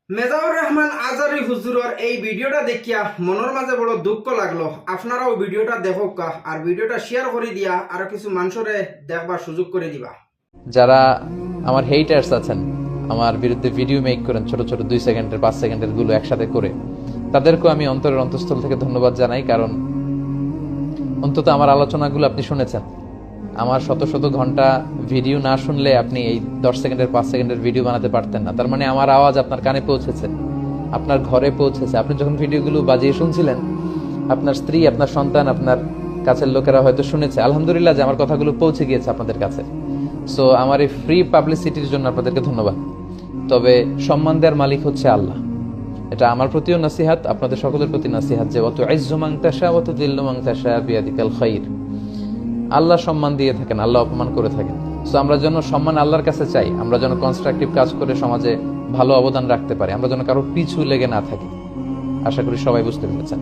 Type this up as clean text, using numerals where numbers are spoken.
মেজাউর রহমান আজারি হুজুরের এই ভিডিওটা দেখিয়া মনের মাঝে বড় দুঃখ লাগলো। আপনারাও ভিডিওটা দেখোক আর ভিডিওটা শেয়ার করে দিয়া আরো কিছু মানুষরে দেখবার সুযোগ করে দিবা। যারা আমার হেইটার্স আছেন, আমার বিরুদ্ধে ভিডিও মেক করেন ছোট ছোট 2 সেকেন্ডের 5 সেকেন্ডের গুলো একসাথে করে, তাদেরকেও আমি অন্তরের অন্তঃস্থল থেকে ধন্যবাদ জানাই। কারণ অন্তত আমার আলোচনাগুলো আপনি শুনেছেন। আমার শত শত ঘন্টা ভিডিও না শুনলে আপনি এই 10 সেকেন্ডের 5 সেকেন্ডের ভিডিও বানাতে পারতেন না। তার মানে আমার আওয়াজ আপনার কানে পৌঁছেছে, আপনার ঘরে পৌঁছেছে। আপনি যখন ভিডিওগুলো বাজিয়ে শুনছিলেন, আপনার স্ত্রী, আপনার সন্তান, আপনার কাছের লোকেরা হয়তো শুনেছে। আলহামদুলিল্লাহ যে আমার কথাগুলো পৌঁছে গিয়েছে আপনাদের কাছে। সো আমার এই ফ্রি পাবলিসিটির জন্য আপনাদেরকে ধন্যবাদ। তবে সম্মান দেওয়ার মালিক হচ্ছে আল্লাহ। এটা আমার প্রতিও নসিহাত, আপনাদের সকলের প্রতি নসিহাত যে অত ইজ্জু মান তাশা ওয়া তুযিল্লু মান তাশা বিয়াদিকাল খাইর। আল্লাহ সম্মান দিয়ে থাকেন, আল্লাহ অপমান করে থাকেন। সো আমরা যেন সম্মান আল্লাহর কাছে চাই, আমরা যেন কনস্ট্রাকটিভ কাজ করে সমাজে ভালো অবদান রাখতে পারি, আমরা যেন কারো পিছু লেগে না থাকি। আশা করি সবাই বুঝতে পেরেছেন।